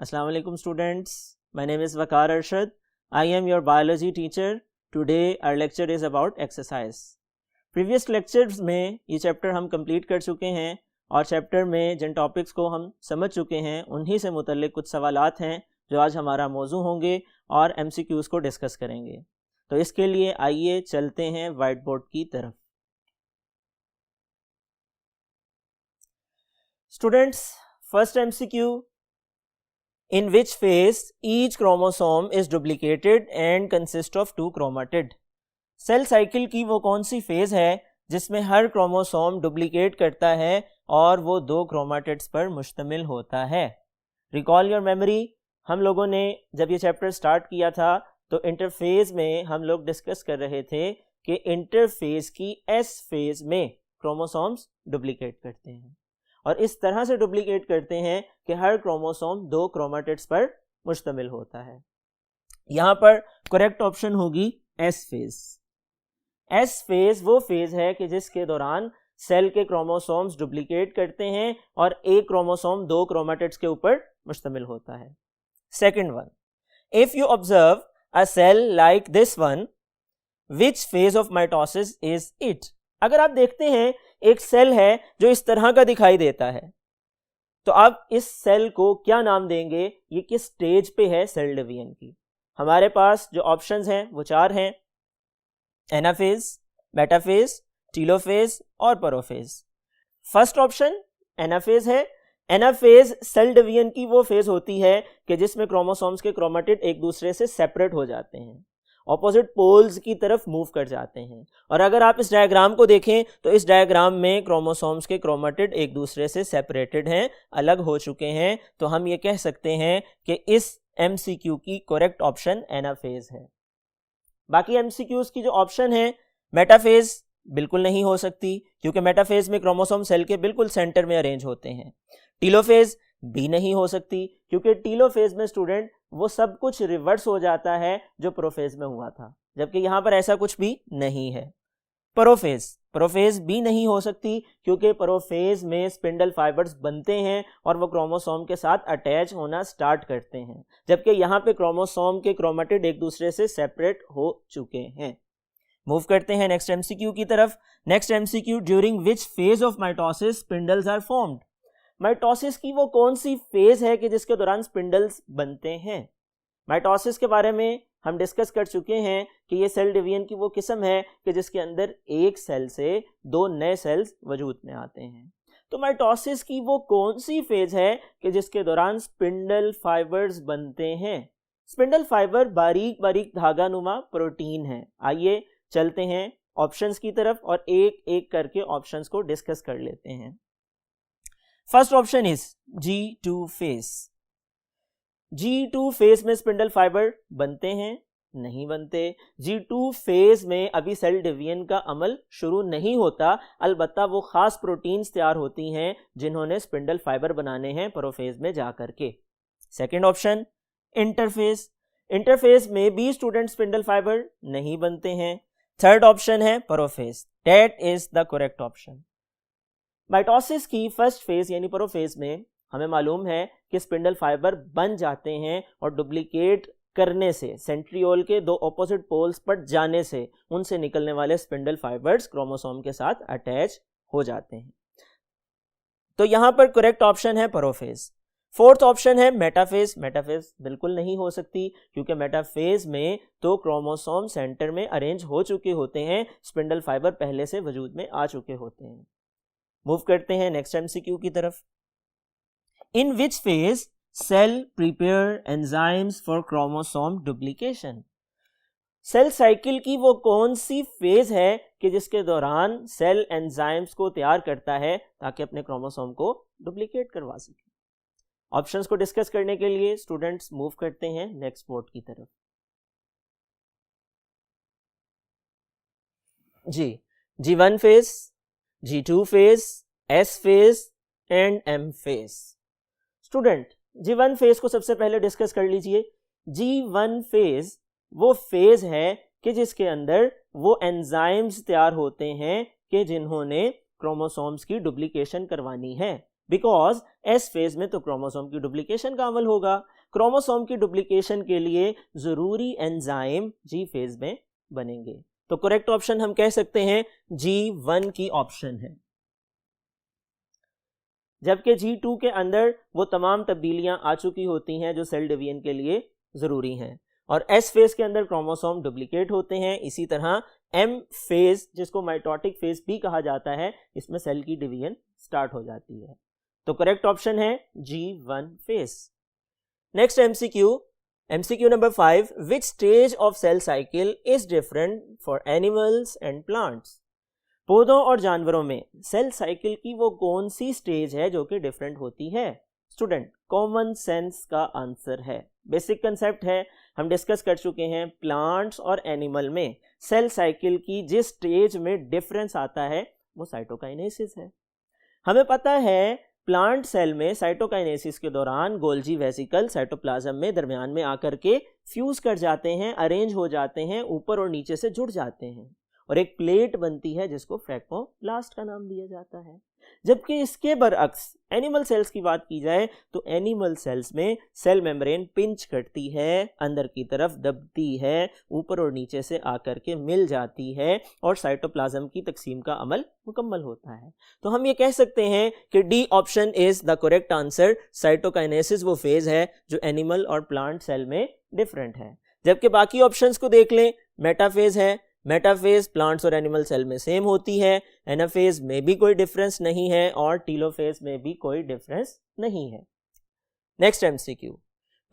Assalamu alaikum students. My name is Waqar Arshad. I am your biology teacher. Today our lecture is about exercise. Previous lectures में ये chapter हम complete कर चुके हैं और chapter में जिन टॉपिक्स को हम समझ चुके हैं उन्हीं से मुतल्लिक कुछ सवालात हैं जो आज हमारा मौजू होंगे और MCQs को डिस्कस करेंगे। तो इसके लिए आइए चलते हैं वाइट बोर्ड की तरफ। Students, first MCQ, in which phase each chromosome is duplicated and consists of 2 chromatid। Cell cycle की वो कौन सी फेज है जिसमें हर क्रोमोसोम डुप्लीकेट करता है और वो 2 क्रोमाटिड्स पर मुश्तमिल होता है। रिकॉल योर मेमोरी, हम लोगों ने जब ये चैप्टर स्टार्ट किया था तो इंटरफेज में हम लोग डिस्कस कर रहे थे कि इंटरफेज की एस फेज में क्रोमोसोम्स डुप्लीकेट करते हैं और इस तरह से डुप्लीकेट करते हैं कि हर क्रोमोसोम 2 क्रोमाटिड्स पर मुश्तमिल होता है। यहाँ पर करेक्ट ऑप्शन होगी एस फेज। एस फेज वो फेज है कि जिसके दौरान सेल के क्रोमोसोम्स डुप्लीकेट करते हैं और एक क्रोमोसोम 2 क्रोमाटिड्स के ऊपर मुश्तमिल होता है। Second one, if you observe a cell like this one, which phase of mitosis is it. अगर आप देखते हैं एक सेल है जो इस तरह का दिखाई देता है, तो आप इस सेल को क्या नाम देंगे, ये किस स्टेज पे है सेल डिवीजन की। हमारे पास जो ऑप्शंस हैं वो 4 हैं, एनाफेज, मेटाफेज, टीलोफेज और प्रोफेज। फर्स्ट ऑप्शन एनाफेज है। एनाफेज सेल डिवीजन की वो फेज होती है कि जिसमें क्रोमोसोम्स के क्रोमेटिड एक दूसरे से सेपरेट हो जाते हैं, ऑपोजिट पोल्स की तरफ मूव कर जाते हैं। और अगर आप इस डायग्राम को देखें तो इस डायग्राम में क्रोमोसोम्स के क्रोमेटिड एक दूसरे से सेपरेटेड हैं, अलग हो चुके हैं। तो हम ये कह सकते हैं कि इस MCQ की करेक्ट ऑप्शन एनाफेज है। बाकी MCQs की जो ऑप्शन है, मेटाफेज बिल्कुल नहीं हो सकती क्योंकि मेटाफेज में क्रोमोसोम सेल के बिल्कुल सेंटर में अरेंज होते हैं। टीलोफेज भी नहीं हो सकती क्योंकि टीलोफेज में स्टूडेंट वो सब कुछ रिवर्स हो जाता है जो प्रोफेज में हुआ था, जबकि यहाँ पर ऐसा कुछ भी नहीं है। प्रोफेज भी नहीं हो सकती क्योंकि प्रोफेज में स्पिंडल फाइबर्स बनते हैं और वो क्रोमोसोम के साथ अटैच होना स्टार्ट करते हैं, जबकि यहाँ पे क्रोमोसोम के क्रोमेटिड एक दूसरे से सेपरेट हो चुके हैं। मूव करते हैं नेक्स्ट MCQ की तरफ। Next MCQ, during which phase of mitosis spindles are formed. Mitosis की वो कौन सी फेज है कि जिसके दौरान स्पिंडल्स बनते हैं। माइटोसिस के बारे में हम डिस्कस कर चुके हैं कि ये सेल डिवीजन की वो किस्म है कि जिसके अंदर एक सेल से 2 नए सेल्स वजूद में आते हैं। तो माइटोसिस की वो कौन सी फेज है कि जिसके दौरान स्पिंडल फाइबर्स बनते हैं। स्पिंडल फाइबर बारीक बारीक धागा नुमा प्रोटीन है। आइए चलते हैं ऑप्शंस की तरफ और एक एक करके ऑप्शंस को डिस्कस कर लेते हैं। First option is G2 phase. G2 phase में स्पिंडल फाइबर बनते हैं? नहीं बनते। G2 फेज में अभी सेल डिवीजन का अमल शुरू नहीं होता, अलबत्ता वो खास प्रोटीन्स तैयार होती हैं जिन्होंने स्पिंडल फाइबर बनाने हैं प्रोफेज में जाकर के। Second option interphase. इंटरफेज में भी स्टूडेंट स्पिंडल फाइबर नहीं बनते हैं। थर्ड ऑप्शन है prophase. That is the correct option. Mitosis की फर्स्ट फेज यानी प्रोफेज में हमें मालूम है कि स्पिंडल फाइबर बन जाते हैं और डुप्लीकेट करने से, सेंट्रियोल के 2 ऑपोजिट पोल्स पर जाने से उनसे निकलने वाले स्पिंडल फाइबर्स क्रोमोसोम के साथ अटैच हो जाते हैं। तो यहां पर करेक्ट ऑप्शन है प्रोफेज। फोर्थ ऑप्शन है मेटाफेज। मेटाफेज बिल्कुल नहीं हो सकती क्योंकि मेटाफेज में तो क्रोमोसोम सेंटर में अरेंज हो चुके होते हैं, स्पिंडल फाइबर पहले से वजूद में आ चुके होते हैं। मूव करते हैं नेक्स्ट MCQ की तरफ। In which phase cell prepare enzymes for chromosome duplication. Cell cycle की वो कौन सी फेज है कि जिसके दौरान सेल एंजाइम्स को तैयार करता है ताकि अपने क्रोमोसोम को डुप्लीकेट करवा सके। ऑप्शंस को डिस्कस करने के लिए स्टूडेंट्स मूव करते हैं नेक्स्ट बोर्ड की तरफ। G1 phase, G2 phase, S phase and M phase. Student G1 phase को सबसे पहले डिस्कस कर लीजिए। G1 फेज वो फेज है कि जिसके अंदर वो एंजाइम्स तैयार होते हैं कि जिन्होंने क्रोमोसोम्स की डुप्लीकेशन करवानी है, बिकॉज एस फेज में तो क्रोमोसोम की डुप्लीकेशन का अमल होगा। क्रोमोसोम की डुप्लीकेशन के लिए जरूरी एंजाइम जी फेज में बनेंगे। तो करेक्ट ऑप्शन हम कह सकते हैं G1 की ऑप्शन है, जबकि G2 के अंदर वो तमाम तब्दीलियां आ चुकी होती हैं जो सेल डिवीजन के लिए जरूरी हैं, और S फेज के अंदर क्रोमोसोम डुप्लीकेट होते हैं। इसी तरह M फेज, जिसको माइटोटिक फेज भी कहा जाता है, इसमें सेल की डिवीजन स्टार्ट हो जाती है। तो करेक्ट ऑप्शन है G1 phase. Next MCQ number 5, which stage of cell cycle is different for animals and plants. पौधों और जानवरों में सेल साइकिल की वो कौन सी स्टेज है जो कि डिफरेंट होती है? स्टूडेंट, कॉमन सेंस का आंसर है, बेसिक कंसेप्ट है, हम डिस्कस कर चुके हैं। प्लांट्स और एनिमल में सेल साइकिल की जिस स्टेज में डिफरेंस आता है वो साइटोकाइनेसिस है। हमें पता है प्लांट सेल में साइटोकाइनेसिस के दौरान गोल्जी वेसिकल साइटोप्लाज्म में दरमियान में आकर के फ्यूज कर जाते हैं, अरेंज हो जाते हैं, ऊपर और नीचे से जुड़ जाते हैं और एक प्लेट बनती है जिसको फ्रैगमोप्लास्ट का नाम दिया जाता है। जबकि इसके बरअक्स एनिमल सेल्स की बात की जाए तो एनिमल सेल्स में सेल मेम्ब्रेन पिंच करती है, अंदर की तरफ दबती है, ऊपर और नीचे से आकर के मिल जाती है और साइटोप्लाज्म की तकसीम का अमल मुकम्मल होता है। तो हम ये कह सकते हैं कि D option is the correct answer. Cytokinesis वो फेज है जो एनिमल और प्लांट सेल में डिफरेंट है। जबकि बाकी ऑप्शंस को देख लें, मेटाफेज है, मेटाफेज प्लांट्स और एनिमल सेल में सेम होती है, एनाफेज में भी कोई डिफरेंस नहीं है और टीलोफेज में भी कोई डिफरेंस नहीं है। Next MCQ,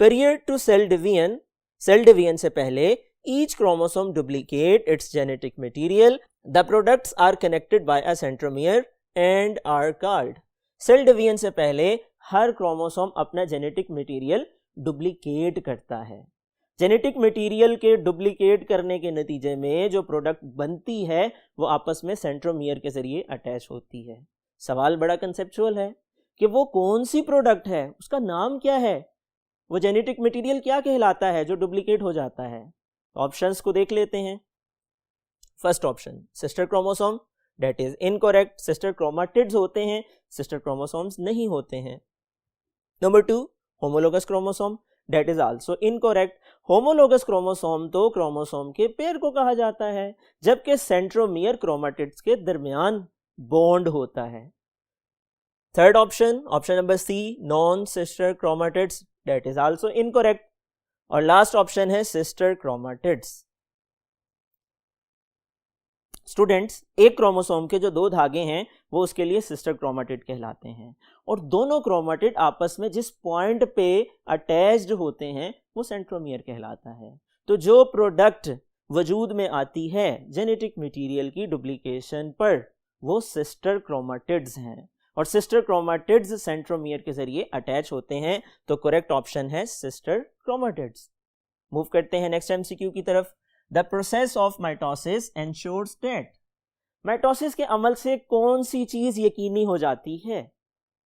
period to cell division से पहले each chromosome duplicate its genetic material, the products are connected by a centromere and are called. Cell division से पहले हर क्रोमोसोम अपना जेनेटिक मटेरियल डुप्लीकेट करता है। जेनेटिक मटेरियल के डुप्लीकेट करने के नतीजे में जो प्रोडक्ट बनती है वो आपस में सेंट्रोमियर के जरिए अटैच होती है। सवाल बड़ा कंसेप्चुअल है कि वो कौन सी प्रोडक्ट है, उसका नाम क्या है, वो जेनेटिक मटेरियल क्या कहलाता है जो डुप्लीकेट हो जाता है। ऑप्शंस को देख लेते हैं। First option sister chromosome, that is incorrect. Sister chromatids होते हैं, सिस्टर क्रोमोसोम्स नहीं होते हैं। Number 2 homologous chromosome, that is also incorrect. Homologous chromosome तो क्रोमोसोम के पेयर को कहा जाता है, जबकि सेंट्रोमियर क्रोमाटिड्स के दरमियान बॉन्ड होता है। Third option number C, non sister chromatids, that is also incorrect. और लास्ट ऑप्शन है सिस्टर क्रोमाटिड्स। स्टूडेंट्स, एक क्रोमोसोम के जो 2 धागे हैं वो उसके लिए सिस्टर क्रोमाटिड कहलाते हैं, और दोनों क्रोमाटिड आपस में जिस पॉइंट पे अटैच्ड होते हैं वो सेंट्रोमियर कहलाता है। तो जो प्रोडक्ट वजूद में आती है जेनेटिक मटेरियल की डुप्लीकेशन पर वो सिस्टर क्रोमाटिड्स हैं, और सिस्टर क्रोमाटिड्स सेंट्रोमियर के जरिए अटैच होते हैं। तो करेक्ट ऑप्शन है सिस्टर क्रोमाटिड्स। मूव करते हैं नेक्स्ट MCQ की तरफ। The process of mitosis ensures that. Mitosis के अमल से कौन सी चीज यकीनी हो जाती है?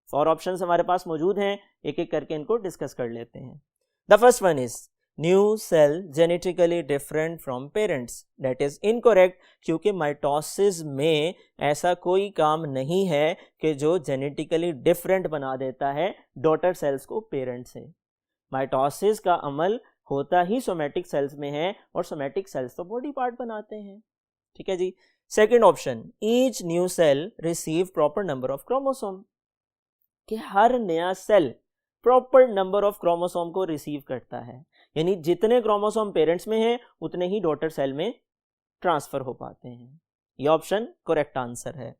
4 ऑप्शंस हमारे पास मौजूद हैं, एक एक करके इनको डिस्कस कर लेते हैं। The first one is new cell genetically different from parents, that is incorrect, क्योंकि माइटोसिस में ऐसा कोई काम नहीं है कि जो जेनेटिकली डिफरेंट बना देता है डॉटर सेल्स को पेरेंट से। माइटोसिस का अमल होता ही सोमैटिक सेल्स में है, और सोमैटिक सेल्स तो बॉडी पार्ट बनाते हैं। ठीक है जी। Second option, each new cell receive proper number of chromosome, कि हर नया cell proper number of chromosome को रिसीव करता है, यानी जितने क्रोमोसोम पेरेंट्स में हैं उतने ही डॉटर सेल में ट्रांसफर हो पाते हैं। यह ऑप्शन करेक्ट आंसर है।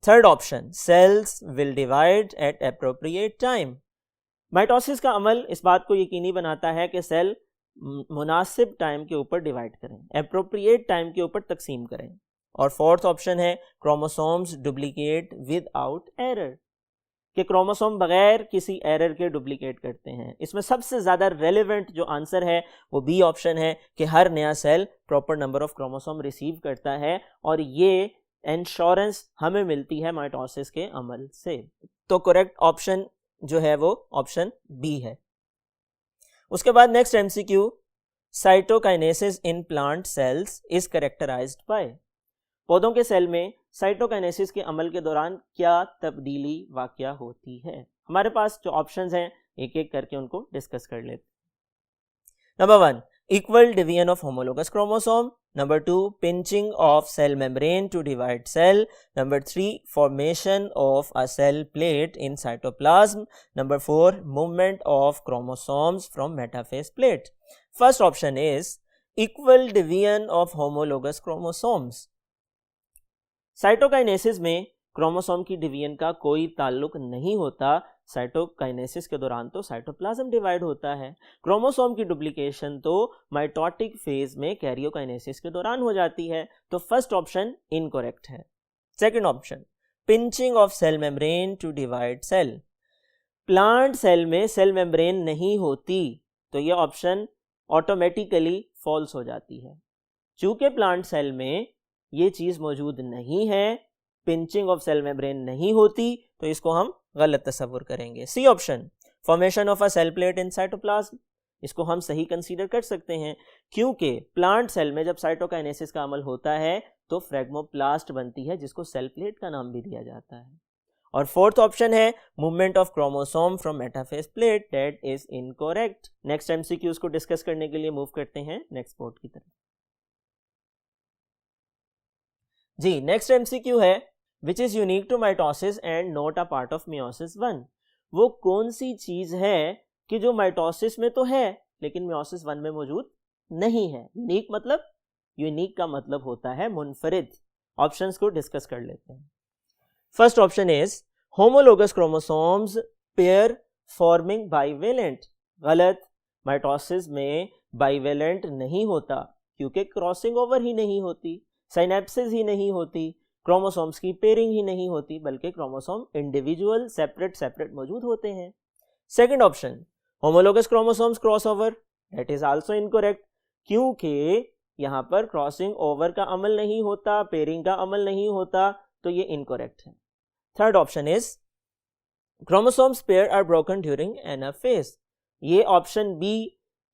Third option, cells will divide at appropriate time. Mitosis का अमल इस बात को यकीनी बनाता है कि सेल मुनासिब टाइम के ऊपर डिवाइड करें, एप्रोप्रिएट टाइम के ऊपर तकसीम करें। और फोर्थ ऑप्शन है क्रोमोसोम्स डुप्लीकेट विदाउट एरर, कि क्रोमोसोम बगैर किसी एरर के डुप्लीकेट करते हैं। इसमें सबसे ज़्यादा रेलेवेंट जो आंसर है वो बी ऑप्शन है कि हर नया cell proper number of chromosome receive करता है, और ये इंश्योरेंस हमें मिलती है माइटोसिस के अमल से। तो करेक्ट ऑप्शन जो है वो ऑप्शन बी है। उसके बाद next MCQ, cytokinesis in plant cells is characterized by. पौधों के सेल में साइटोकाइनेसिस के अमल के दौरान क्या तब्दीली वाक़या होती है? हमारे पास जो ऑप्शंस हैं एक एक करके उनको डिस्कस कर लेते। Number 1, equal division of homologous chromosome. Number 2, pinching of cell membrane to divide cell. Number 3, formation of a cell plate in cytoplasm. Number 4, movement of chromosomes from metaphase plate. First option is equal division of homologous chromosomes. Cytokinesis में chromosome की division का कोई ताल्लुक नहीं होता। Cytokinesis के दौरान तो साइटोप्लाज्म डिवाइड होता है। क्रोमोसोम की डुप्लीकेशन तो माइटोटिक फेज में कैरियोकाइनेसिस के दौरान हो जाती है। तो फर्स्ट ऑप्शन इनकरेक्ट है। Second option, pinching of cell membrane to divide cell. Plant cell में सेल मेम्ब्रेन नहीं होती, तो यह ऑप्शन ऑटोमेटिकली फॉल्स हो जाती है। चूंकि प्लांट सेल में ये चीज मौजूद नहीं है, पिंचिंग ऑफ सेल मेम्ब्रेन नहीं होती, तो इसको हम गलत तस्वुर करेंगे। C option, formation of a cell plate in cytoplasm, इसको हम सही कंसीडर कर सकते हैं, क्योंकि प्लांट सेल में जब साइटोकाइनेसिस का अमल होता है तो फ्रेगमोप्लास्ट बनती है, जिसको सेल प्लेट का नाम भी दिया जाता है। और फोर्थ ऑप्शन है movement of chromosome from metaphase plate, that is incorrect. Next MCQs को डिस्कस करने के लिए मूव करते हैं नेक्स्ट बोर्ड की तरफ। जी, नेक्स्ट एमसीक्यू है which is unique to mitosis and not a part of meiosis 1। वो कौन सी चीज है कि जो माइटोसिस में तो है लेकिन मियोसिस 1 में मौजूद नहीं है। यूनिक मतलब, यूनिक का मतलब होता है मुनफरिद। ऑप्शंस को डिस्कस कर लेते हैं। First option is homologous chromosomes pair forming bivalent. गलत, माइटोसिस में बाइवेलेंट नहीं होता क्योंकि क्रॉसिंग ओवर ही नहीं होती, साइनेप्सिस ही नहीं होती, क्रोमोसोम्स की पेयरिंग ही नहीं होती, बल्कि क्रोमोसोम इंडिविजुअल सेपरेट मौजूद होते हैं। Second option, homologous chromosomes cross over, that is also incorrect, क्योंकि यहां पर क्रॉसिंग ओवर का अमल नहीं होता, पेयरिंग का अमल नहीं होता, तो ये इनकरेक्ट है। Third option is chromosomes pair are broken during anaphase. ये ऑप्शन बी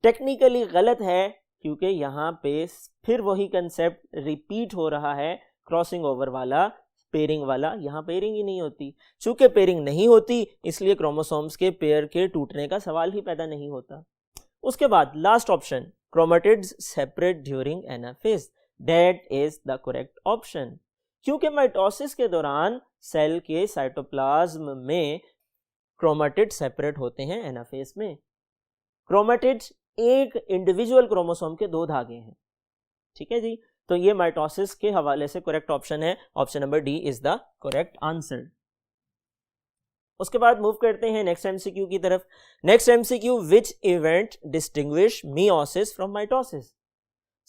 टेक्निकली गलत है, क्योंकि यहाँ पे फिर वही कंसेप्ट रिपीट हो रहा है, क्रॉसिंग ओवर वाला, पेयरिंग वाला। यहाँ पेयरिंग ही नहीं होती। चूंकि पेयरिंग नहीं होती इसलिए क्रोमोसोम्स के पेयर के टूटने का सवाल ही पैदा नहीं होता। उसके बाद last option, chromatids separate during anaphase, that is the correct option, क्योंकि माइटोसिस के दौरान सेल के साइटोप्लाज्म में क्रोमेटिड सेपरेट होते हैं एनाफेज में। क्रोमेटिड्स एक इंडिविजुअल क्रोमोसोम के 2 धागे हैं। ठीक है जी, तो ये माइटोसिस के हवाले से करेक्ट ऑप्शन है। Option number D is the correct answer. उसके बाद मूव करते हैं नेक्स्ट एमसीक्यू की तरफ। Next MCQ, which event distinguish meiosis from mitosis.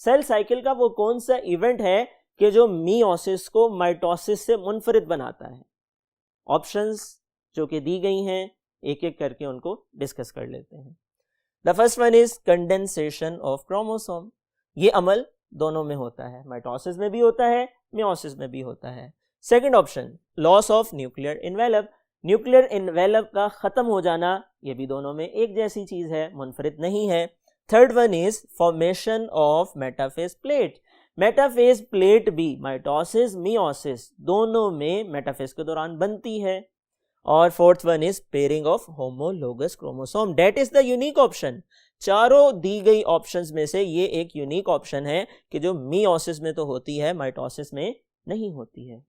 Cell cycle का वो कौन सा इवेंट है कि जो मियोसिस को माइटोसिस से मुनफरिद बनाता है। ऑप्शंस जो कि दी गई हैं, एक एक करके उनको डिस्कस कर लेते हैं। The first one is condensation of chromosome. ये अमल दोनों में होता है, माइटोसिस में भी होता है, मियोसिस में भी होता है। Second option, loss of nuclear envelope. Nuclear envelope का खत्म हो जाना, ये भी दोनों में एक जैसी चीज है, मुनफरिद नहीं है। Third one is formation of metaphase plate. Metaphase plate भी माइटोसिस मियोसिस दोनों में मेटाफेज के दौरान बनती है। और fourth one is pairing of homologous chromosome, that is the unique option. चारों दी गई ऑप्शंस में से ये एक यूनिक ऑप्शन है कि जो मियोसिस में तो होती है, माइटोसिस में नहीं होती है।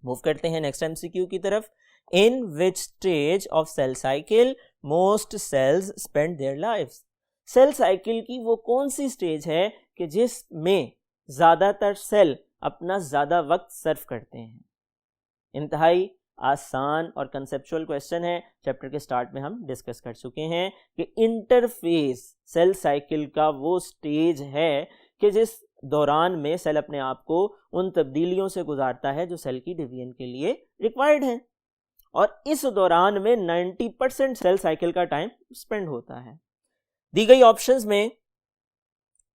मूव करते हैं नेक्स्ट एमसीक्यू की तरफ। In which stage of cell cycle most cells spend their lives. Cell cycle की वो कौन सी स्टेज है कि जिसमें ज्यादातर सेल अपना ज्यादा वक्त सर्व करते हैं। इंतहाई आसान और कंसेप्चुअल क्वेश्चन है, चैप्टर के स्टार्ट में हम डिस्कस कर चुके हैं कि इंटरफेज सेल साइकिल का वो स्टेज है कि जिस दौरान में सेल अपने आप को उन तब्दीलियों से गुजारता है जो सेल की डिवीजन के लिए रिक्वायर्ड है, और इस दौरान में 90% सेल साइकिल का टाइम स्पेंड होता है। दी गई ऑप्शंस में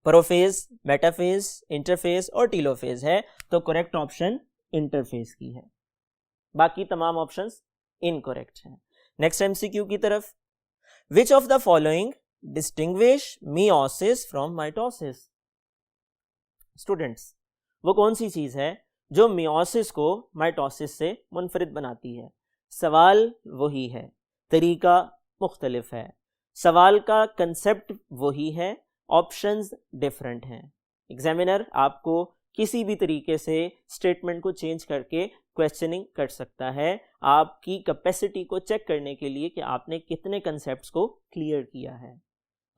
प्रोफेज, मेटाफेज, इंटरफेज और टीलोफेज है, तो करेक्ट ऑप्शन इंटरफेज की है, बाकी तमाम ऑप्शंस इनकरेक्ट हैं। नेक्स्ट एमसीक्यू की तरफ। Which of the following distinguish meiosis from mitosis. Students, वो कौन सी चीज है जो मियोसिस को माइटोसिस से मुनफरिद बनाती है। सवाल वही है, तरीका मुख्तलिफ है। सवाल का कंसेप्ट वही है, ऑप्शंस डिफरेंट हैं। एग्जामिनर आपको किसी भी तरीके से स्टेटमेंट को चेंज करके क्वेश्चनिंग कर सकता है आपकी कैपेसिटी को चेक करने के लिए कि आपने कितने कंसेप्ट्स को क्लियर किया है।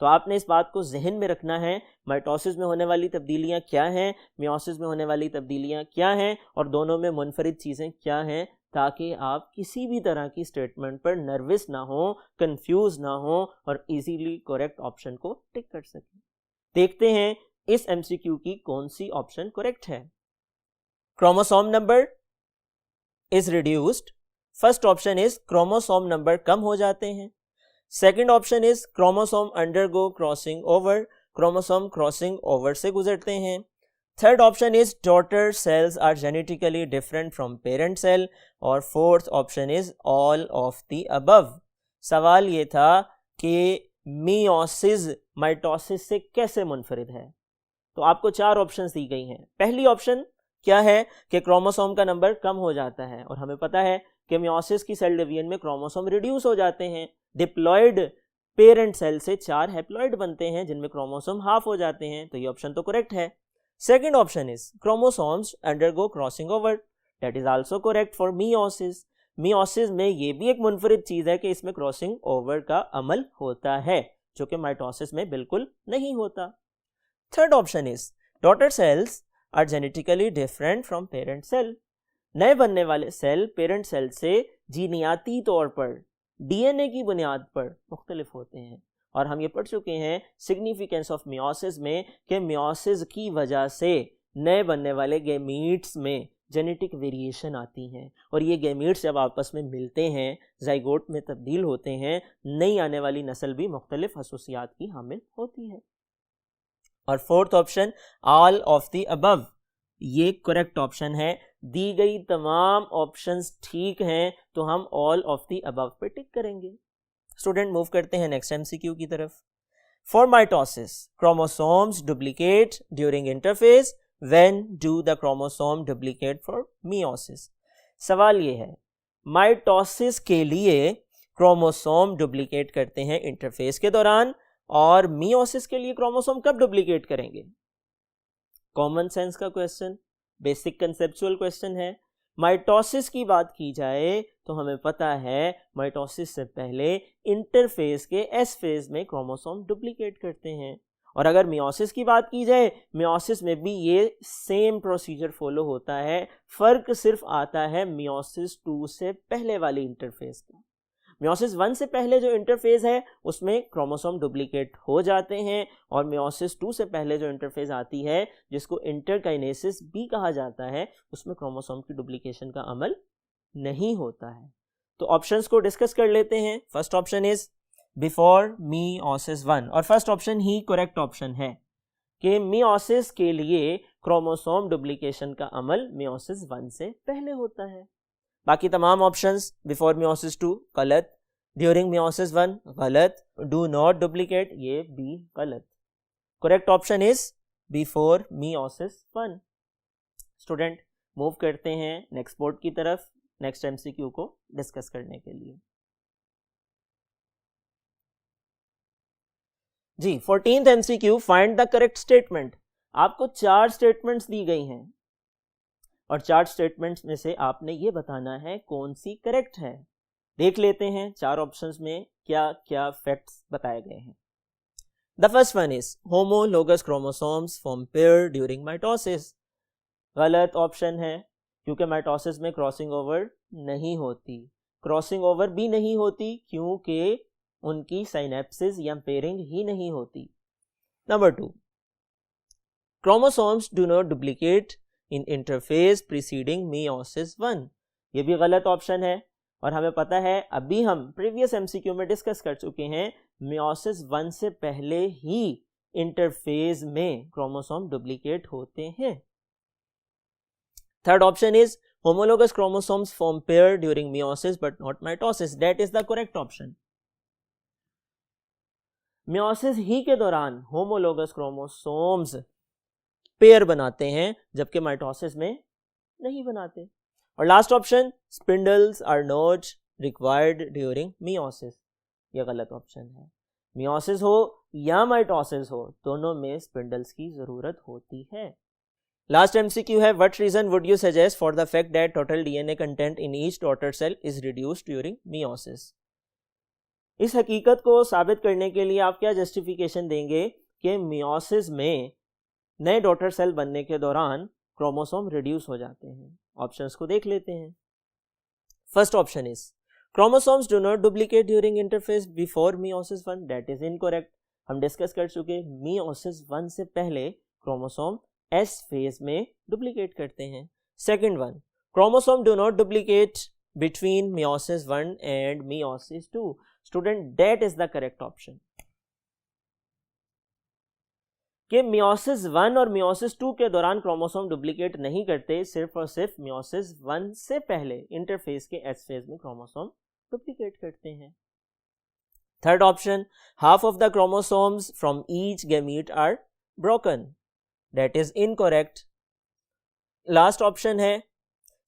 तो आपने इस बात को जहन में रखना है, माइटोसिस में होने वाली तब्दीलियां क्या हैं, मियोसिस में होने वाली तब्दीलियां क्या हैं और दोनों में मुनफरिद चीज़ें क्या हैं, ताकि आप किसी भी तरह की स्टेटमेंट पर नर्वस ना हो, कंफ्यूज ना हो और इजीली करेक्ट ऑप्शन को टिक कर सकें। देखते हैं इस एमसीक्यू की कौन सी ऑप्शन करेक्ट है। Chromosome number is reduced. First option is chromosome number कम हो जाते हैं। Second option is chromosome undergo crossing over, chromosome crossing over से गुजरते हैं। Third option is daughter cells are genetically different from parent cell. और fourth option is all of the above. सवाल ये था कि मियोसिस माइटोसिस से कैसे मुनफरिद है। तो आपको चार ऑप्शंस दी गई हैं। पहली ऑप्शन क्या है कि क्रोमोसोम का नंबर कम हो जाता है और हमें पता है कि मियोसिस की सेल डिवीजन में क्रोमोसोम रिड्यूस हो जाते हैं। डिप्लॉयड पेरेंट सेल से 4 हैप्लॉयड बनते हैं जिनमें क्रोमोसोम हाफ हो जाते हैं, तो ये ऑप्शन तो करेक्ट है। Second option is chromosomes undergo crossing over, that is also correct for meiosis. Meiosis में ये भी एक मुनफरिद चीज है कि इसमें क्रॉसिंग ओवर का अमल होता है, जो कि माइटोसिस में बिल्कुल नहीं होता। Third option is daughter cells are genetically different from parent cell. नए बनने वाले सेल पेरेंट सेल से जीनियाती तौर पर डीएनए की बुनियाद पर मुख्तलिफ होते हैं और हम ये पढ़ चुके हैं सिग्निफिकेंस ऑफ मियोसिस में कि मियोसिस की वजह से नए बनने वाले गैमीट्स में जेनेटिक वेरिएशन आती हैं और ये गैमीट्स जब आपस में मिलते हैं जाइगोट में तब्दील होते हैं, नई आने वाली नस्ल भी मुख्तलिफ खसूसियात की हामिल होती है। और fourth option all of the above, ये करेक्ट ऑप्शन है। दी गई तमाम ऑप्शंस ठीक हैं तो हम ऑल ऑफ द अबव पे टिक करेंगे। स्टूडेंट मूव करते हैं नेक्स्ट एमसीक्यू की तरफ। For mitosis chromosomes duplicate during interphase, when do the chromosome duplicate for meiosis. सवाल ये है माइटोसिस के लिए क्रोमोसोम डुप्लीकेट करते हैं इंटरफेज के दौरान और मियोसिस के लिए क्रोमोसोम कब डुप्लीकेट करेंगे। कॉमन सेंस का क्वेश्चन, बेसिक कंसेप्चुअल क्वेश्चन है। माइटोसिस की बात की जाए तो हमें पता है माइटोसिस से पहले इंटरफेज के एस फेज में क्रोमोसोम डुप्लीकेट करते हैं और अगर मियोसिस की बात की जाए मियोसिस में भी ये सेम प्रोसीजर फॉलो होता है। फर्क सिर्फ आता है मियोसिस 2 से पहले वाली इंटरफेज का। मियोसिस 1 से पहले जो इंटरफेज है उसमें क्रोमोसोम डुप्लीकेट हो जाते हैं और मियोसिस 2 से पहले जो इंटरफेज आती है जिसको इंटरकाइनेसिस भी कहा जाता है उसमें क्रोमोसोम की डुप्लीकेशन का अमल नहीं होता है। तो ऑप्शंस को डिस्कस कर लेते हैं। First option is before meiosis 1 और फर्स्ट ऑप्शन ही करेक्ट ऑप्शन है कि मियोसिस के लिए क्रोमोसोम डुप्लीकेशन का अमल मियोसिस 1 से पहले होता है। बाकी तमाम ऑप्शंस बिफोर मियोसिस 2 गलत, ड्यूरिंग मियोसिस 1 गलत, डू नॉट डुप्लीकेट ये भी गलत। Correct option is before meiosis 1। Student move करते हैं नेक्स्ट बोर्ड की तरफ नेक्स्ट एमसीक्यू को डिस्कस करने के लिए। जी 14th MCQ find the correct statement. आपको 4 स्टेटमेंट्स दी गई हैं और 4 स्टेटमेंट्स में से आपने ये बताना है कौन सी करेक्ट है। देख लेते हैं 4 ऑप्शंस में क्या क्या फैक्ट्स बताए गए हैं। The first one is homologous chromosomes form pair during mitosis. गलत ऑप्शन है क्योंकि माइटोसिस में क्रॉसिंग ओवर नहीं होती। क्रॉसिंग ओवर भी नहीं होती क्योंकि उनकी साइनेप्सिस या पेयरिंग ही नहीं होती। Number 2, chromosomes do not duplicate in interphase preceding meiosis 1। ये भी गलत ऑप्शन है और हमें पता है अभी हम प्रीवियस एमसीक्यू में डिस्कस कर चुके हैं मियोसिस 1 से पहले ही इंटरफेज में क्रोमोसोम डुप्लीकेट होते हैं। Third option is homologous chromosomes form pair during meiosis but not mitosis. That is the correct option. Meiosis ही के दौरान होमोलोगस क्रोमोसोम्स पेयर बनाते हैं जबकि माइटोसिस में नहीं बनाते। और last option spindles are not required during meiosis. ये गलत ऑप्शन है। मियोसिस हो या माइटोसिस हो, दोनों में स्पिंडल्स की ज़रूरत होती है। लास्ट MCQ है, what reason would you suggest for the fact that total DNA content in each daughter cell is reduced during meiosis. इस हकीकत को साबित करने के लिए आप क्या जस्टिफिकेशन देंगे कि मियोसिस में नए डॉटर सेल बनने के दौरान क्रोमोसोम रिड्यूस हो जाते हैं। ऑप्शंस को देख लेते हैं। First option is chromosomes do not duplicate during interface before meiosis 1, that is incorrect. हम डिस्कस कर चुके, मियोसिस 1 से पहले क्रोमोसोम एस फेज में डुप्लीकेट करते हैं। Second one, chromosome do not duplicate between meiosis 1 and meiosis 2। Student, that is the correct option कि meiosis 1 और मियोसिस 2 के दौरान क्रोमोसोम डुप्लीकेट नहीं करते, सिर्फ और सिर्फ मियोसिस 1 से पहले इंटरफेस के एस फेज में क्रोमोसोम डुप्लीकेट करते हैं। Third option, half of the chromosomes from each gamete are broken, that is incorrect. Last option है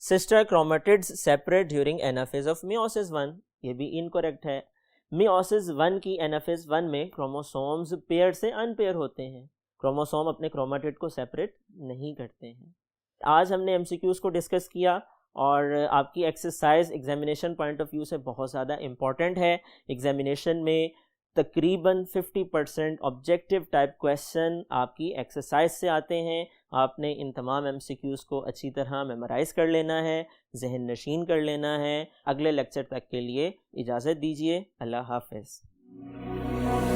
sister chromatids separate during anaphase of meiosis 1, ये भी इनकरेक्ट है। मियोसिस 1 की एनाफेज 1 में क्रोमोसोम्स पेयर से अनपेयर होते हैं, क्रोमोसोम अपने क्रोमेटिड को सेपरेट नहीं करते हैं। आज हमने MCQs को डिस्कस किया और आपकी exercise examination point of view से बहुत ज़्यादा इम्पॉर्टेंट है। एग्जामिनेशन में तकरीबन 50% ऑब्जेक्टिव टाइप क्वेश्चन आपकी एक्सरसाइज से आते हैं। आपने इन तमाम MCQs को अच्छी तरह मेमोराइज़ कर लेना है, जहन नशीन कर लेना है। अगले लेक्चर तक के लिए इजाज़त दीजिए। अल्लाह हाफ़िज़।